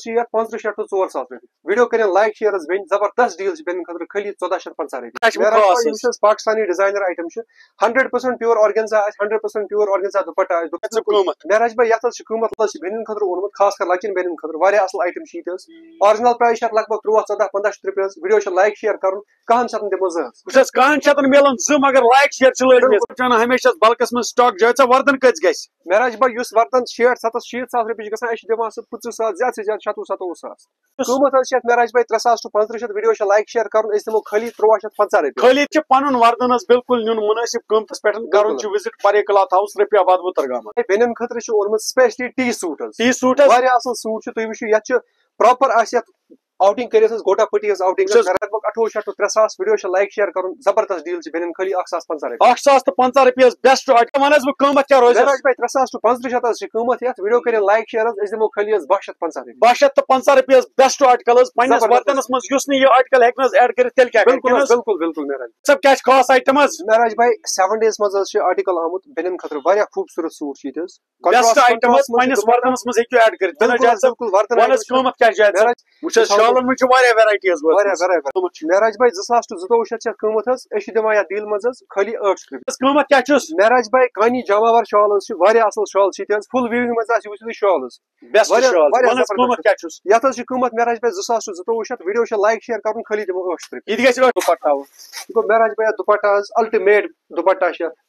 35 شیٚتھ to 4,000 رۄپیہِ video کٔرِو لایک شیر حظ بیٚنہِ زبردست ڈیٖل چھِ بیٚنہِ خٲطرٕ خٲلی 1450 رۄپیہِ یُس حظ پاکستانی ڈِزاینر آیٹم چھُ 100% پیور آرگینزا آسہِ 100% پیور آرگینزا دُپٹا آسہِ مہراج بھائی یتھ حظ چھُ قۭمت حظ چھُ بیٚنٮ۪ن خٲطرٕ اوٚنمُت خاص کر لۄکچن بیٚنٮ۪ن خٲطرٕ واریاہ اصل آیٹم چھِ ییٚتہِ حظ آرجنل پرایس چھِ لگ بگ 13 14 15 شیٚتھ رۄپیہِ حظ ویڈیو چھُ لایک شیر کرُن 100 شیٚتن دِمو زٕ حظ بہٕ چھَس 100 شیٚتن میلان زٕ مگر لایک شیر چھِ لٲجمٕژ ہمیشہ بلکس منٛز سٹاک جٲژا وردن کٔژ گژھِ مہراج بھائی یُس وردن 60 ساس رۄپیہِ چھِ گژھان أسۍ چھِ دِوان سُہ 25 ساس زیادٕ سے زیادٕ 27 ساس قۭمت حظ چھِ یتھ مہراج بھائی 3,000 to 35 ویڈیو چھِ لایک شیر کرُن أسۍ دِمو خٲلی 1350 رۄپیہِ خٲلی چھِ پنُن وردن حظ بالکل نیُن منٲسب قۭمتس پٮ۪ٹھ کرُن چھُ وِزٹ پرے کلاتھ ہاوُس رۄپیہِ آباد وُترگام بیٚنٮ۪ن خٲطرٕ چھُ اوٚنمُت سپیشلی ٹی سوٗٹ حظ ٹی سوٗٹ حظ واریاہ اصل سوٗٹ چھُ تُہۍ وٕچھِو یتھ چھُ پراپر آسہِ یتھ آؤٹنگ کٔرِتھ حظ گوٹا پٹی حظ آؤٹنگ لگ بگ 28 شیٚتھ to 3,000 ویڈیو چھِ لایک شیر کرُن زبردست ڈیٖل چھِ بیٚنٮ۪ن خٲلی 1,050 رۄپیہِ 1,050 رۄپیہِ حظ بیسٹ آیٹم ون حظ بہٕ قۭمت کیٛاہ روزِ مہراج بھائی 3,000 to 35 حظ چھِ قۭمت یتھ ویڈیو کٔرِو لایک شیر حظ أسۍ دِمو خٲلی حظ 250 رۄپیہِ 250 رۄپیہِ حظ بیسٹ آرٹکل حظ پننِس وردنس منٛز یُس نہٕ یہِ آرٹکل ہیٚکہِ نہٕ حظ ایڈ کٔرِتھ تیٚلہِ کیٛاہ بالکل مہراج صاحب کیٛاہ چھِ خاص آیٹم حظ مہراج بھائی 7 days منٛز حظ چھُ آرٹکل آمُت بیٚنٮ۪ن خٲطرٕ واریاہ خوٗبصوٗرت سوٗٹ چھِ ییٚتہِ حظ بیسٹ آیٹم حظ پننِس وردنس منٛز ہیٚکِو ایڈ کٔرِتھ ون حظ قۭمت کیٛاہ چھُ جاوید وٕچھ حظ شالن منٛز چھِ واریاہ ویرایٹی حظ مہراج بھائی 2,000 to 2,200 چھِ قۭمت حظ أسۍ چھِ دِوان یتھ ڈیٖل منٛز حظ خٲلی 800 رۄپیہِ قۭمت کیٛاہ چھُس مہراج بھائی کانی جاماوار شال حظ چھِ واریاہ اصل شال چھِ ییٚتہِ حظ فُل ویوِنگ منٛز آسہِ وٕچھِو تُہۍ شال حظ بیسٹ شال ون حظ قۭمت کیٛاہ چھُس یتھ حظ چھُ قۭمت مہراج بھائی 2,000 to 2,200 ویڈیو چھِ لایک شیر کرُن خٲلی دِمو 800 رۄپیہِ یہِ تہِ گژھِ دُپٹا یہِ گوٚو مہراج بھائی دُپٹا حظ الٹِمیٹ دُپٹا چھِ یتھ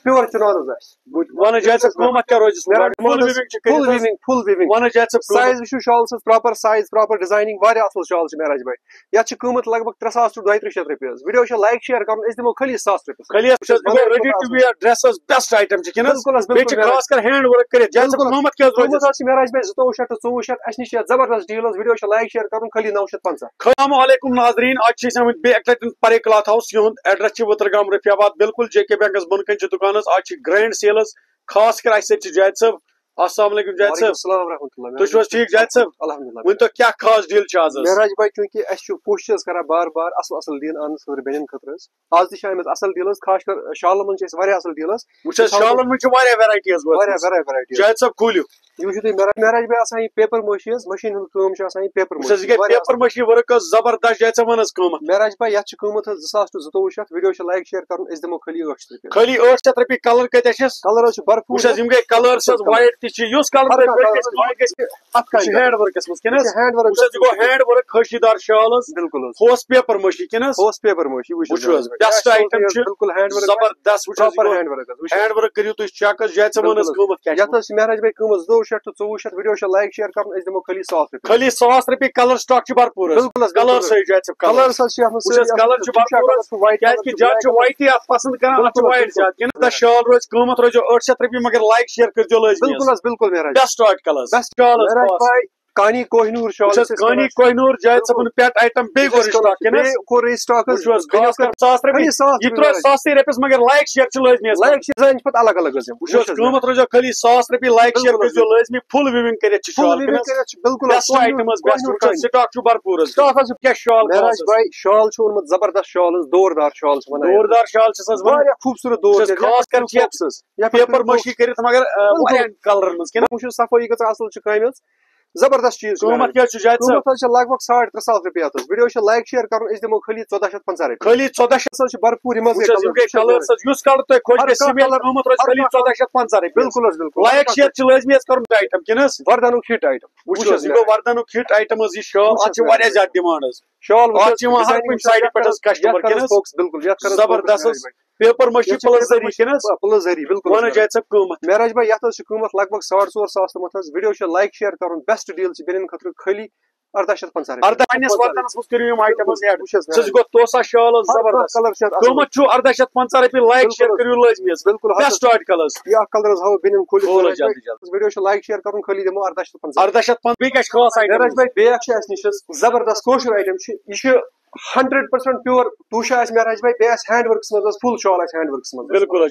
پیور چِنار حظ آسہِ ون حظ جاوید صٲب قۭمت کیٛاہ روزِ فُل ویوِنگ ون حظ جاوید صٲب سایز وٕچھِو شال سٕنٛز پراپر سایز پراپر ڈِزاینِنگ واریاہ اصل شال چھِ مہراج بھائی یتھ چھِ قۭمت لگ بگ 3,000 to 2,300 رۄپیہِ حظ ویڈیو چھِ لایک شیر کرُن أسۍ دِمو خٲلی 1,000 رۄپیہِ خٲلی ریڈی ٹو ویئر ڈریس حظ بیسٹ آیٹم چھِ کِنہٕ بیٚیہِ چھِ خاص کر ہینڈ ورک کٔرِتھ جاوید صٲب قۭمت کیٛاہ روزِ حظ چھِ مہراج بھائی 2,200 to 2,400 اسہِ نِش چھِ زبردست ڈیٖل حظ ویڈیو چھِ لایک شیر کرُن خٲلی 950 السلام علیکم ناظریٖن آز چھِ أسۍ آمٕتۍ بیٚیہِ اَکہِ لٹہِ پرے کلاتھ ہاوُس یِہُنٛد ایڈرس چھُ وُترگام رفیع آباد بالکل جے کے بینکس بۄنہٕ کَنۍ چھُ دُکان حظ آز چھِ گرینڈ سیل حظ خاص کر اسہِ سۭتۍ چھُ جاوید صٲب السلام علیکم جاوید صٲب تُہۍ چھِو حظ ٹھیٖک جاوید صٲب الحمدللہ ؤنۍتو کیٛاہ خاص ڈیٖل چھِ آز مہراج بھائی چوٗنکہِ اَسہِ چھُ کوٗشِش حظ کران بار بار اصل ڈیٖل اننہٕ خٲطرٕ بیٚنٮ۪ن خٲطرٕ حظ آز تہِ چھِ آمٕژ اصل ڈیٖل حظ خاص کر شالن منٛز چھِ اَسہِ واریاہ اصل ڈیٖل حظ وٕچھ حظ شالن منٛز چھِ واریاہ ویرایٹی حظ واریاہ جاوید صٲب کھوٗلِو یہِ وٕچھِو تُہۍ مہراج بھائی آسان یہِ پیپر مٲشی حظ مشیٖن ہُنٛد کٲم چھِ آسان یہِ پیپر پیپر مٲشی ؤرک حظ زبردست جاوید صٲب ون حظ قۭمت مہراج بھائی یتھ چھِ قۭمت حظ 2,000 to 2,200 ویڈیو چھِ لایک شیر کرُن أسۍ دِمو خٲلی 800 رۄپیہِ خٲلی 800 رۄپیہِ کلر کۭتیاہ چھِس کلر حظ چھُ برفوٗر وٕچھ حظ یِم گٔے کلٲرٕس حظ وایٹ تہِ چھِ یُس کلر ہینڈ ورکس منٛز کِنہٕ حظ وٕچھ حظ یہِ گوٚو ہینڈ ورک کھٲشی دار شال حظ بالکل حظ ہوس پیپر مٲشی کِنہٕ حظ پیپر مٲشی وٕچھو حظ بیسٹ آیٹم چھُ بالکل ہینڈ ورک زبردست وٕچھ حظ ہینڈ ورک ہینڈ ورک کٔرِو تُہۍ چیک حظ جاوید صٲب ون حظ قۭمت کیٛاہ یتھ حظ چھِ مہراج بھائی قۭمت 2,200 to 2,400 ویڈیو چھِ لایک شیر کرُن أسۍ دِمو خٲلی 100 رۄپیہِ خٲلی 100 رۄپیہِ کلر سٹاک چھُ بھرپوٗر بالکل حظ کلر صحیح جاوید صٲب کلٲرٕس حظ چھِ یتھ منٛز کلر چھُ بھرپوٗر کیٛازِ کہِ زیادٕ چھُ وایٹٕے اتھ پسنٛد کران اتھ چھُ وایٹ زیادٕ کِنہٕ تتھ شال روزِ قۭمت روزِ 800 رۄپیہِ مگر لایک شیر کٔرۍزیو لٲزمی بالکل مہراج بیسٹ آرٹکل حظ شال کانی کوہ نوٗر شال کانی کوہ نوٗر جاوید صٲبُن پیٹ آیٹم بیٚیہِ کوٚر سٹاک کِنہٕ کوٚر سٹاک حظ خاص کر 1,000 رۄپیہِ یہِ ترٛوو 100 رۄپیس مگر لایک شیر چھِ لٲزمی لایک شیر چھِ پتہٕ الگ الگ حظ وٕچھ حظ قۭمت روزیو خٲلی 100 رۄپیہِ لایک شیر کٔرۍزیو لٲزمی فُل وِوِنگ کٔرِتھ چھِ شال بالکل بیسٹ آیٹم حظ بیسٹ سٹاک چھُ بھرپوٗر حظ کیٛاہ شال مہراج بھائی شال چھُ اوٚنمُت زبردست شال حظ دوردار شال چھِ وَنان دوردار شال چھِس حظ واریاہ خوٗبصوٗرت دور خاص کر چھِ یتھ پیپر مٲشی کٔرِتھ مگر واریاہن کلرن منٛز کِنہٕ وٕچھِو صفٲیی کۭژاہ اصل چھِ کامہِ حظ زبردست چیٖز قۭمت کیٛاہ چھُ جاوید صٲب حظ چھِ لگ بگ 3,500 رۄپیہِ اَتھ حظ ویڈیو چھِ لایک شیر کرُن أسۍ دِمو خٲلی 1,450 رۄپیہِ خٲلی 1400 حظ چھِ بھرپوٗر یِم حظ کلٲرٕس حظ یُس کلر تۄہہِ خۄش گژھِ قۭمت روزِ خٲلی 1,450 رۄپیہِ بالکل حظ بالکل لایک شیر چھِ لٲزمی حظ کرُن آیٹم کِنہٕ حظ وردنُک ہِٹ آیٹم وٕچھ حظ یہِ گوٚو وردنُک ہِٹ آیٹم حظ یہِ شال اتھ چھِ واریاہ زیادٕ ڈِمانڈ حظ شال اتھ چھِ یِوان ہر کُنہِ سایڈٕ پٮ۪ٹھ حظ کسٹمر کِنہٕ حظ بالکل زبردست حظ پیپر مٲشی پلس ذٔریعہٕ کِنہٕ حظ پلس ذٔریعہٕ بالکل ون حظ جاوید صٲب قۭمت مہراج بھائی یتھ حظ چھُ قۭمت لگ بگ 4,500 تامتھ حظ ویڈیو چھِ لایک شیر کرُن بیسٹ ڈیٖل چھِ بیٚنٮ۪ن خٲطرٕ خٲلی 1,850 رۄپیہِ پننِس وردنس منٛز کٔرِو یِم آیٹم حظ ایڈ یہِ گوٚو توسا شال حظ زبردست قۭمت چھُ 1,850 رۄپیہِ لایک شیر کٔرِو لٲزمی حظ بالکل بیسٹ آرٹکل حظ یہِ اکھ کلر حظ ہاوو بیٚنٮ۪ن کھوٗلِتھ ویڈیو چھِ لایک شیر کرُن خٲلی دِمو 1,850 بیٚیہِ کیٛاہ چھِ خاص آیٹم مہراج بھائی بیٚیہِ اکھ چھُ اَسہِ نِش حظ زبردست کٲشُر آیٹم چھُ یہِ چھُ 100% پیور ٹوٗشا آسہِ مہراج بھائی بیٚیہِ آسہِ ہینڈ ؤرکس منٛز حظ فُل شال آسہِ ہینڈ ؤرکس منٛز بالکل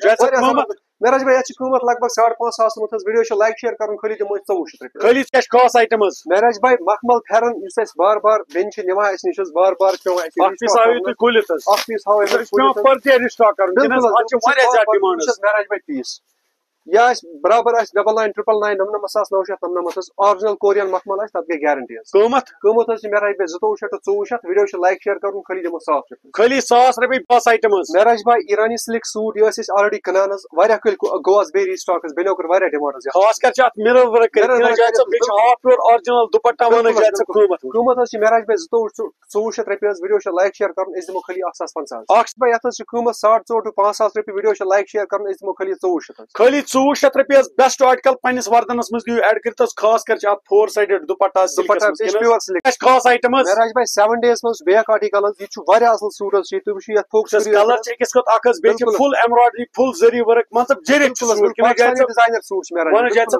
مہراج بھائی یتھ چھِ قۭمت لگ بگ 5,500 تامتھ حظ ویڈیو چھِ لایک شیر کرُن خٲلی دِمو أسۍ 2,400 رۄپیہِ خٲلی کیٛاہ چھِ خاص آیٹم حظ مہراج بھائی مخمل پھیرن یُس اَسہِ بار بار بیٚنہِ چھِ نِوان اَسہِ نِش حظ بار بار پیوان اکھ پیٖس ہٲیِو تُہۍ کھوٗلِتھ حظ اکھ پیٖس ہاوو پیوان پٔرچیز سٹاک کرُن مہراج بھائی پیٖس یا برابر 99999999 آرجنل کورین مخمل تک گئی گارنٹی قیمت مہراج بھائی 2200 ویڈیو لائک شیئر کرن خالی دمو 100 رۄپیہِ خالی 100 رۄپیہِ 10 آیٹم مہراج بھائی ایرانی سلک سوٹ یہ آلریڈی کٕنان کل گوس بیٚیہِ ریسٹاک بینو کر ڈیمانڈ خاص کر ات mirror work half pure original دوپٹہ ون قیمت مہراج بھائی 2200 رۄپیہِ ویڈیو لائک شیئر کرن دمو خالی 150 بھائی ات قیمت 400 to 500 رۄپیہِ ویڈیو لائک شیئر کرن دمو خالی 2400 خالی 2400 رۄپیہِ بیسٹ آرٹیکل پنس وردنس مز دیو ایڈ کرت خاص کر 4 سائڈڈ دوپٹہ پیور سلک خاص آیٹم مہراج بھائی 7 days مز بیک آرٹیکل یہ اصل سوٹ تھی وچھو فوکس کلر اکس کھت اخ فل ایمبرائڈری فل زری ورک مطلب جرت ڈیزائنر سوٹ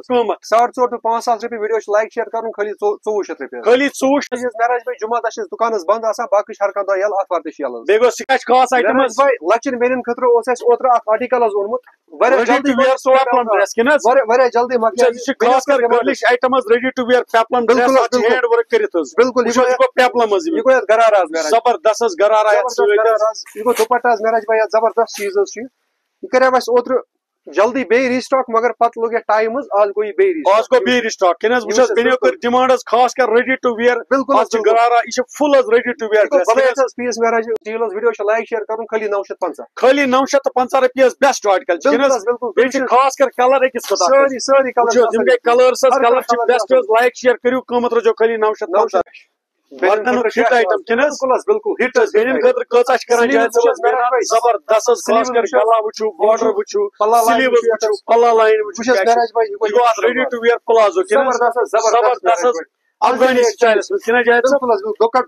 قیمت 400 to 500 رۄپیہِ ویڈیو لائک شیئر کرن خالی 2400 رۄپیہِ خالی 2400 مہراج بھائی جمعہ دہ دکانس بند آسان باقی ہر کانٛہہ دۄہ یلہٕ آتھوار تہِ چھِ یلہٕ بیٚیہِ گوٚو سکیچ خاص آیٹم لچن بیٚنٮ۪ن خٲطرٕ اوس اَسہِ اوترٕ اکھ آرٹیکل اونمُت واریاہ جلدی خاص کر girlish item ready to wear peplum hand work کرت بالکل پیپلم یہ گوٚو گرارا زبردست گرارا یہ گوٚو دُپٹہ مہراج بھائی زبردست چیز یہ کریو اَسہِ اوترٕ جلدی بیٚیہِ ریسٹاک مگر پتہٕ لوٚگ یتھ ٹایم آز گوٚو یہِ بیٚیہِ رِسٹاک کِنہٕ حظ وٕچھ حظ بنیو کٔر ڈِمانڈ حظ خاص کر ریڈی ٹو ویئر بالکل گرارا یہ فل حظ ریڈی ٹو ویئر پیس مہراج ڈیل ویڈیو لائک شیئر کرن خالی 950 خالی 950 رۄپیہِ حظ بیسٹ آرٹیکل بالکل خاص کر کلر أکِس سٲری یِم گٔے کلٲرس حظ کلر چھِ بیسٹ حظ لایک شیئر کٔرِو قۭمت روزیو خالی 950 ہٹ آیٹم بالکل ہٹ بیٚنٮ۪ن خٲطرٕ کۭژاہ چھِ کران زبردست حظ خاص کر گلا وٕچھو باڈر وٕچھو سلیٖوز وٕچھو پلا لاین وٕچھو ریڈی ٹو ویئر پلازو زبردست حظ افغانی سٹائلس منٛز کِنہٕ جایہِ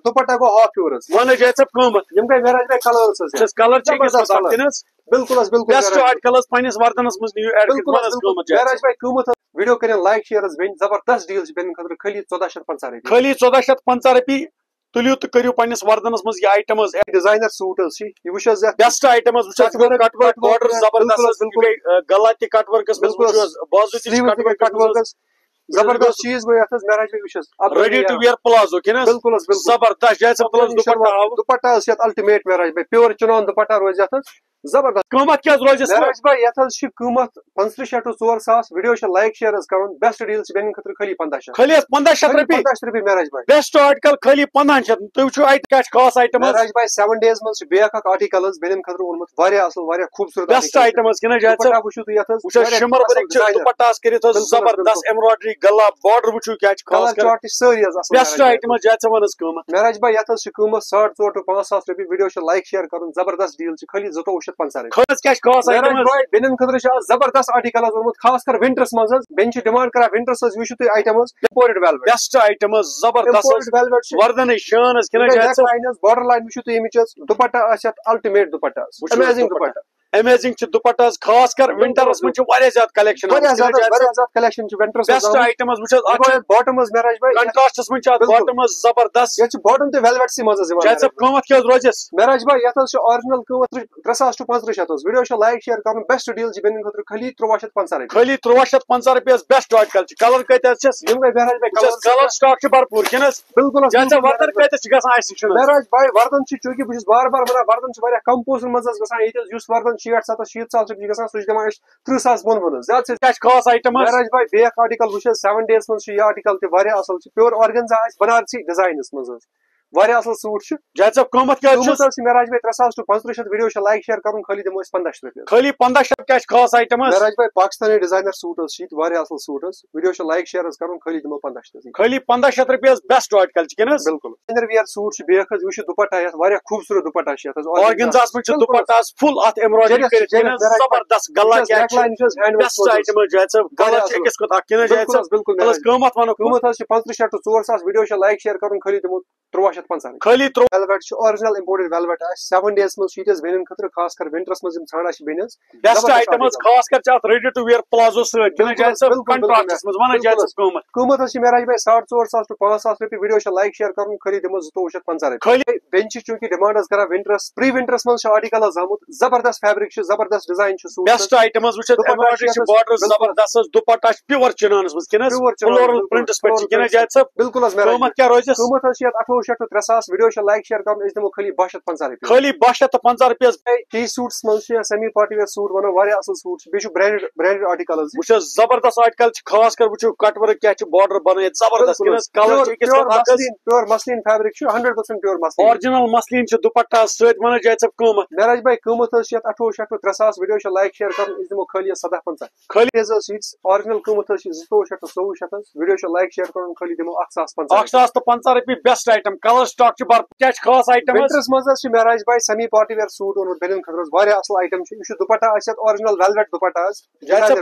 دُپٹہ گوٚو ہاف پیور ون جایہِ قۭمت یِم گٔے مہراج بھائی کلٲرس کلر چھِ أکِس بالکل بیسٹ آرٹیکل حظ پننس وردنس منٛز نِیو ایڈ مہراج بھائی قۭمت ویڈیو کرن لائک شیئر بین زبردست ڈیل بین خاطر خالی 1450 رۄپیہِ خالی 1450 رۄپیہِ تُلِو تہٕ کٔرِو پننس وردنس منٛز یہ آیٹم حظ ڈیزائنر سوٹ یہ وٕچھ حظ بیسٹ آیٹم حظ وٕچھ کٹ ورک باڈر زبردست گلا تہِ کٹ ورکس منٛز وٕچھو حظ بازو تہِ چھِ کٹ ورکس زبردست چیز گوٚو یتھ مہراج بھائی وٕچھ ریڈی ٹو ویئر پلازو کِنہٕ بالکل زبردست جایہِ دُپٹہ یتھ الٹِمیٹ مہراج بھائی پیور چنان دُپٹہ روزِ یتھ زبردست قۭمت کیٛاہ حظ روزِ مہراج بھائی یتھ حظ چھِ قۭمت 3500 to 4000 ویڈیو چھِ لایک شیئر حظ کرُن بیسٹ ڈیل چھِ بیٚنٮ۪ن خٲطرٕ خالی 1500 خالی حظ 1500 رۄپیہِ مہراج بھائی بیسٹ آرٹیکل خالی 1500 تُہۍ وٕچھو اَتہِ کیٛاہ چھِ خاص آیٹم مہراج بھائی 7 days منٛز چھِ بیاکھ اکھ آرٹیکل حظ بیٚنٮ۪ن خٲطرٕ اونمُت واریاہ اصل واریاہ خوٗبصوٗرت بیسٹ آیٹم حظ کِنہٕ جایہِ وٕچھو تُہۍ یتھ وٕچھ حظ شمر ورک چھِ دُپٹہ حظ کٔرِتھ حظ زبردست ایمبرایڈری گلا باڈر وٕچھو کیٛاہ چھِ خاص کر سٲری حظ اصل بیسٹ آیٹم حظ جایہِ ژٕ وَن حظ قۭمت مہراج بھائی یتھ حظ چھِ قۭمت 400 to 500 رۄپیہِ ویڈیو چھِ لایک شیئر کرُن زبردست ڈیل چھِ خالی 2250 رۄپیہِ خٲطرٕ کیٛاہ چھِ خاص آیٹم بیٚنٮ۪ن خٲطرٕ چھِ آز زبردست آرٹیکل حظ اونمُت خاص کر ونٹرس منٛز حظ بیٚنہِ چھِ ڈِمانڈ کران ونٹرس حظ وٕچھو تُہۍ آیٹم حظ اِمپورٹڈ ویلویٹ بیسٹ آیٹم حظ زبردست وردنٕے شان حظ کِنہٕ جایہِ باڈر لاین وٕچھو تُہۍ ییٚمِچ حظ دُپٹہ آسہِ اتھ الٹِمیٹ دُپٹہ امیزنگ دُپٹہ امیزنگ چھِ دُپٹہ حظ خاص کر ونٹرس منٛز چھِ واریاہ زیادٕ کلیکشن کلیکشن چھِ ونٹرس بیسٹ آیٹم حظ وٕچھ حظ اکھ باٹم حظ مہراج بھائی کنٹراسٹس منٛز چھِ اتھ باٹم حظ زبردست یتھ چھِ باٹم تہِ ویلویٹسٕے منٛز حظ یِوان قۭمت کیٛاہ حظ روزٮ۪س مہراج بھائی یتھ حظ چھُ آرجنل قۭمت 3000 to 3500 حظ ویڈیو چھِ لایک شیئر کرُن بیسٹ ڈیل چھِ بیٚنٮ۪ن خٲطرٕ خالی 2350 رۄپیہِ خالی 2350 رۄپیہِ حظ بیسٹ آرٹیکل چھِ کلر کۭتیاہ حظ چھِس یِم گٔے مہراج بھائی کلر سٹاک چھُ بھرپوٗر کِنہٕ حظ بالکل وردن کۭتیاہ چھِ گژھان اَسہِ نِش مہراج بھائی وردن چھِ چوٗنکہِ بہٕ چھُس بار بار ونان وردن چھِ واریاہ کم پونٛسن منٛز حظ گژھان ییٚتہِ حظ یُس وردن 60-70 ساس رۄپیہِ گژھان سُہ چھِ دِوان أسۍ 30,000 بۄن حظ زیادٕ کیٛاہ چھِ خاص آیٹم مہراج بھائی بیاکھ آرٹیکل وٕچھ حظ 7 days منٛز چھُ یہِ آرٹیکل تہِ واریاہ اصل چھِ پیور آرگنزا آسہِ بنارسی ڈِزاینس منٛز حظ واریاہ اصل سوٹ چھُ جایہِ صٲب قۭمت کیٛاہ چھُ مہراج بھائی 3000 to 3500 ویڈیو چھِ لایک شیئر کرُن خالی دِمو أسۍ 1500 رۄپیہِ خالی 1500 کیٛاہ چھِ خاص آیٹم حظ مہراج بھائی پاکستانی ڈِزاینر سوٹ حظ چھِ ییٚتہِ واریاہ اصل سوٹ حظ ویڈیو چھِ لایک شیئر حظ کرُن خالی دِمو 1500 خالی 1500 رۄپیہِ حظ بیسٹ آرٹیکل چھِ کِنہٕ حظ بالکل ڈِزاینر ویر سوٹ چھِ بیاکھ حظ وٕچھو دُپٹہ یتھ واریاہ خوٗبصوٗرت دُپٹہ چھِ یتھ حظ آرگنزاہس منٛز چھُ دُپٹہ حظ فل اتھ ایمبرایڈری کٔرِتھ زبردست گلا کیٛاہ چھِ بیسٹ آیٹم حظ جایہِ صٲب گلا چھِ أکِس کھۄتہٕ اکھ کِنہٕ جایہِ صٲب بالکل قۭمت ونو قۭمت حظ چھِ 3500 to 4000 ویڈیو چھِ لایک شیئر کرُن خالی دِمو 2350 خالی ویلویٹ چھُ آرجنل اِمپورٹڈ ویلویٹ آسہِ 7 days منٛز چھُ ییٚتہِ حظ بیٚنٮ۪ن خٲطرٕ خاص کر ونٹرس منٛز یِم ژھانڈان چھِ بیٚنہِ حظ بیسٹ آیٹم حظ خاص کر چھِ اتھ ریڈی ٹو ویئر پلازو سۭتۍ کِنہٕ جایہِ صٲب کنٹراسٹس منٛز ونان جایہِ صٲب قۭمت حظ چھِ مہراج بھائی 400 to 500 رۄپیہِ ویڈیو چھِ لایک شیئر کرُن خالی دِمو 2250 رۄپیہِ خالی بیٚنہِ چھِ چوٗنکہِ ڈِمانڈ حظ کران ونٹرس پری ونٹرس منٛز چھُ آرٹیکل حظ آمُت زبردست فیبرک چھُ زبردست ڈِزاین چھُ سوٹ بیسٹ آیٹم حظ وٕچھ ایمبرایڈری چھِ باڈر زبردست حظ دُپٹہ چھِ پیور چنانس منٛز کِنہٕ حظ فلورل پرنٹس پٮ۪ٹھ چھِ کِنہٕ جایہِ صٲب بالکل حظ قۭمت کیٛاہ روزٮ۪س قۭمت حظ چھِ یتھ 2800 to 3,000 ویڈیو لائک شیئر کرن اس دمو خالی 250 رۄپیہِ خالی 250 رۄپیہِ ٹی سوٹس منٛز چھِ سیمی پارٹی ویئر سوٹ ونو واریاہ اصل سوٹ چھِ بیٚیہِ چھُ برینڈڈ آرٹیکلز وٕچھو زبردست آرٹیکل چھِ خاص کر وٕچھو کٹ ورک کیاہ چھِ بارڈر بنٲیِتھ زبردست کلر چھِ پیور مسلیٖن فیبرک چھُ 100% پیور مسلیٖن آرجنل مسلیٖن چھِ دُپٹہ سۭتۍ ونو جاے ژےٚ قۭمتھ مہراج بھائی قۭمتھ حظ چھِ یتھ 2800 ٹُو 3,000 ویڈیو چھِ لایک شیئر کرُن أسۍ دِمو خٲلی 750 خٲلی حظ ییٖتِس آرجنل قۭمتھ حظ چھِ 2,200 ٹُو 2,400 حظ ویڈیو چھِ لایک شیئر کرُن خٲلی دِمو 1,050 1,050 رۄپیہِ بیسٹ آیٹم کلر سٹاک چھِ بھرپوٗر کیاہ چھِ خاص آیٹم ونٹرس منٛز حظ چھِ مہراج بھائی سیمی پارٹی ویئر سوٹ اوٚنمُت بیٚنٮ۪ن خٲطرٕ حظ واریاہ اصل آیٹم چھُ یہِ چھُ دُپٹہ آسہِ یتھ آرجنل ویلویٹ دُپٹہ حظ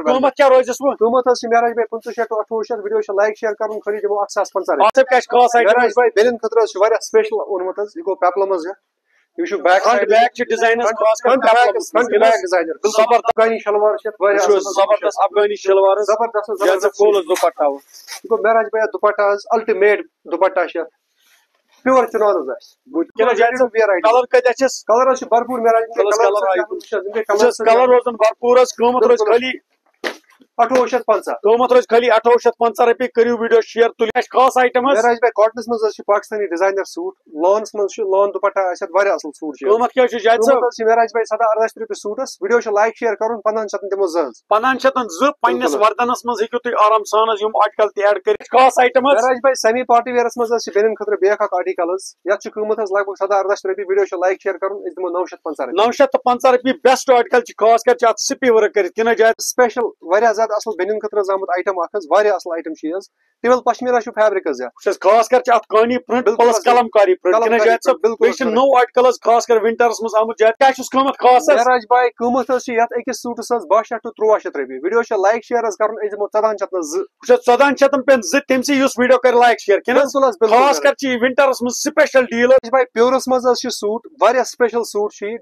قۭمتھ کیاہ روزٮ۪س وۄنۍ قۭمتھ حظ چھِ مہراج بھائی 500 ٹُو 2800 ویڈیو چھِ لایک شیئر کرُن خٲلی دِمو 1,050 اتھ کیاہ چھِ خاص آیٹم مہراج بھائی بیٚنٮ۪ن خٲطرٕ حظ چھُ واریاہ سپیشل اوٚنمُت حظ یہِ گوٚو پیپلم حظ یہ چھُ بیک بیک چھِ ڈیزاین خاص کر ڈیزاینر زبردست افغانی شلوار چھِ واریاہ زبردست افغانی شلوار زبردست فول دُپٹہ یہ گوٚو مہراج بھیا دُپٹہ حظ الٹِمیٹ دُپٹہ چھِ پیور چنان حظ آسہِ کلر کتیاہ چھِس کلر حظ چھِ بھرپوٗر مہراج کلر روزن بھرپوٗر حظ قۭمتھ روزِ خٲلی 2850 قۭمتھ روزِ خٲلی 2850 رۄپیہِ کٔرِو ویڈیو شیر تُلِو اَسہِ خاص آیٹم حظ مہراج بھائی کاٹنس منٛز حظ چھِ پاکستانی ڈیزاینر سوٹ لانس منٛز چھُ لان دُپٹہ آسہِ اتھ واریاہ اصل سوٹ چھُ قۭمتھ کیاہ چھُ جاوید صٲب مہراج بھائی 768 رۄپیہِ سوٹس ویڈیو چھِ لایک شیر کرُن 500 دِمو 2 500 پننِس وردنس منٛز ہیٚکِو تُہۍ آرام سان حظ یِم آرٹیکل تہِ ایڈ کٔرِتھ خاص آیٹم حظ مہراج بھائی سیمی پارٹی ویئرس منٛز حظ چھِ بیٚنٮ۪ن خٲطرٕ بیاکھ اکھ آرٹیکل حظ یتھ چھُ قۭمتھ حظ لگ بگ 768 رۄپیہِ ویڈیو چھِ لایک شیر کرُن أسۍ دِمو 950 950 رۄپیہِ بیسٹ آرٹیکل چھِ خاص کر چھِ اتھ سپی ورک کٔرِتھ کِنہٕ جاے سپیشل واریاہ زیادٕ اصل بیٚنٮ۪ن خٲطرٕ حظ آمُت آیٹم اکھ حظ واریاہ اصل آیٹم چھِ حظ ٹِول پشمیٖنا چھُ فیبرک حظ یتھ خاص کر چھِ اتھ کانی پرنٹ پلس کلم کاری پرنٹ کِنہٕ جاوید صٲب بیٚیہِ چھِ نوٚو آرٹیکل حظ خاص کر ونٹرس منٛز آمُت جاوید کیاہ چھُس قۭمتھ خاص حظ مہراج بھائی قۭمتھ حظ چھِ یتھ أکِس سوٗٹس حظ 62 ٹُو 3,300 رۄپیہِ ویڈیو چھِ لایک شیر حظ کرُن أسۍ دِمو 1402 1400 پٮ۪ن 2 تٔمسٕے یُس ویڈیو کرِ لایک شیر کِنہٕ خاص کر چھِ ونٹرس منٛز سپیشل ڈیل حظ بھائی پیورس منٛز حظ چھِ سوٹ واریاہ سپیشل سوٹ چھِ یہِ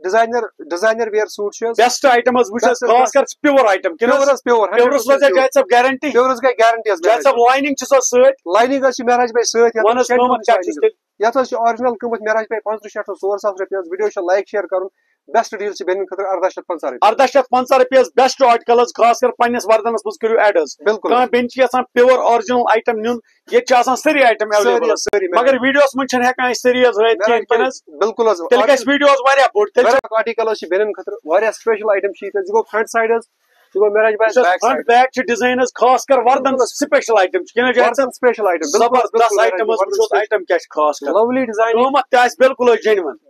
ڈیزاینر ویر سوٹ چھِ بیسٹ آیٹم حظ وٕچھ حظ خاص کر پیور آیٹم پیور حظ پیورس روزِ جاوید صٲب گارنٹی پیورس گٔے گارنٹی حظ جاوید صٲب لایننگ چھِ سۄ سۭتۍ لایننگ حظ چھِ مہراج بھائی سۭتۍ وَن حظ قۭمتھ کیاہ چھُس تیٚلہِ یتھ حظ چھُ آرجنل قۭمتھ مہراج بھائی 500 ٹُو 4,000 رۄپیہِ حظ ویڈیو چھِ لایک شیر کرُن بیسٹ ڈیل چھِ بیٚنٮ۪ن خٲطرٕ 1,850 رۄپیہِ 1,850 رۄپیہِ حظ بیسٹ آرٹیکل حظ خاص کر پننِس وردنس منٛز کٔرِو ایڈ حظ بالکل کانٛہہ بیٚنہِ چھِ یژھان پیور آرجنل آیٹم نیُن ییٚتہِ چھِ آسان سٲری آیٹم ایویلیبل مگر ویڈیوس منٛز چھِنہٕ ہٮ۪کان أسۍ سٲری حظ ہٲیِتھ کِہیٖنۍ حظ بالکل حظ تیٚلہِ گژھِ ویڈیو حظ واریاہ بوٚڑ تیٚلہِ آرٹیکل حظ چھِ بیٚنٮ۪ن خٲطرٕ واریاہ سپیشل آیٹم چھِ ییٚتہِ حظ یہِ گوٚو فرنٹ سایڈ حظ یہِ گوٚو مہراج بھائی فرنٹ بیک چھِ ڈیزاین حظ خاص کر وردن سپیشل آیٹم چھِ کِنہٕ جاوید صٲب سپیشل آیٹم زبردست آیٹم حظ وٕچھو آیٹم کیاہ چھِ خاص کر لولی ڈیزاین قۭمتھ تہِ آسہِ بالکل حظ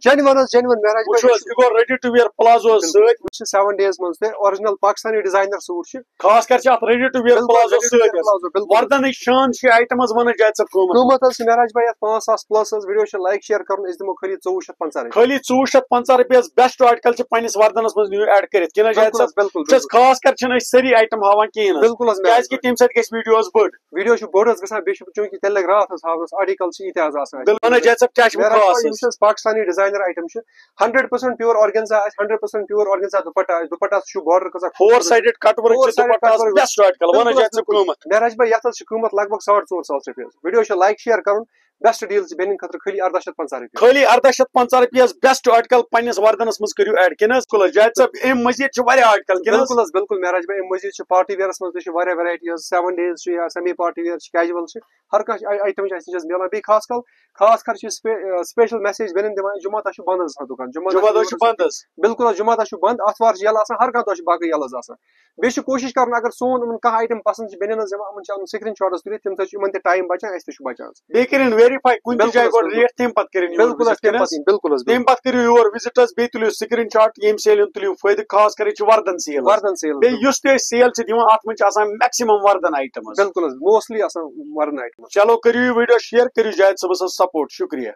جینون حظ جینون مہراج وٕچھو حظ یہِ گوٚو ریڈی ٹو ویر پلازو حظ سۭتۍ 7 days منٛز تہِ آرجنل پاکستانی ڈیزاینر سوٹ چھِ خاص کر چھِ اتھ ریڈی ٹو ویر پلازو سۭتۍ وردنٕچ شان چھِ آیٹم حظ ونان جاوید صٲب قۭمتھ حظ چھِ مہراج بھائی 5,000 پلس حظ ویڈیو چھِ لایک شیر کرُن أسۍ دِمو خٲلی 2,450 خٲلی 2,450 رۄپیہِ حظ بیسٹ آرٹیکل چھِ پننِس وردنس منٛز نِیو ایڈ کٔرِتھ کِنہٕ جاوید صٲب بالکل خاص کر چھِنہٕ أسۍ سٲری آیٹم ہاوان کِہیٖنۍ بالکل حظ کیازِ کہِ تمہِ سۭتۍ گژھِ ویڈیو حظ بٔڑ ویڈیو چھُ بوٚڑ حظ گژھان بیٚیہِ چھُ چوٗنکہِ تیٚلہِ لگہِ راتھ حظ ہاونس آرٹیکل چھِ ییٖتیٛاہ حظ آسان جاوید صٲب کیاہ چھُ خاص یُس حظ پاکستانی ڈیزاینر آیٹم چھِ 100% پیور آرگنزا آسہِ 100% پیور آرگنزا دُپٹہ آسہِ دُپٹس چھُ بارڈر کھسان 4 سایڈڈ کٹ ورک چھِ دُپٹہس بیسٹ آرٹیکل ونان جاوید صٲب قۭمتھ مہراج بھائی یتھ حظ چھُ قۭمتھ لگ بگ 4,500 رۄپیہِ ویڈیو چھِ لایک شیر کرُن بیسٹ ڈیل چھِ بیٚنٮ۪ن خٲطرٕ خٲلی 1,850 رۄپیہِ خٲلی 1,850 رۄپیہِ حظ بیسٹ آرٹیکل پننِس وردنس منٛز کٔرِو ایڈ کِنہٕ حظ جاوید صٲب امہِ مٔزیٖد چھِ واریاہ آرٹیکل بالکل حظ بالکل مہراج بھائی امہِ مٔزیٖد چھِ پارٹی ویئرس منٛز تہِ چھِ واریاہ ویرایٹی حظ 7 days چھِ یا سیمی پارٹی ویر چھِ کیجول چھِ ہر کانٛہہ آیٹم چھِ اَسہِ نِش حظ مِلان بیٚیہِ خاص کر چھِ سپیشل میسیج بیٚنٮ۪ن دِوان جمعہ دۄہ چھُ بنٛد حظ آسان دُکان جمعہ دۄہ چھُ بنٛد حظ بالکل حظ جمعہ دۄہ چھُ بنٛد آتھوار چھِ یلہٕ آسان ہر کانٛہہ دۄہ چھُ باقٕے یلہٕ حظ آسان بیٚیہِ چھِ کوٗشش کرُن اگر سون یِمن کانٛہہ آیٹم پسنٛد چھِ بیٚنٮ۪ن حظ یِوان یِمن چھِ اَنُن سکریٖن شاٹ حظ تُلِتھ تَمہِ سۭتۍ چھُ یِمن تہِ ٹایم بچان اَسہِ تہِ چھُ بچان بیٚیہِ کٔرِنۍ ویرِفاے کُنہِ تہِ جایہِ گۄڈٕ ریٹ تَمہِ پتہٕ کٔرِنۍ بالکل حظ تَمہِ پتہٕ کٔرِو یور وِزٹ حظ بیٚیہِ تُلِو سکریٖن شاٹ ییٚمہِ سیلہِ ہُنٛد تُلِو فٲیدٕ خاص کر یہِ چھِ وردن سیل بیٚیہِ یُس تہِ أسۍ سیل چھِ دِوان اتھ منٛز چھِ آسان میکسِمم وردن آیٹم حظ بالکل حظ موسٹلی آسان وردن آیٹم چلو کٔرِو یہِ ویڈیو شیر کٔرِو جاوید صٲبس حظ سپورٹ شُکریہ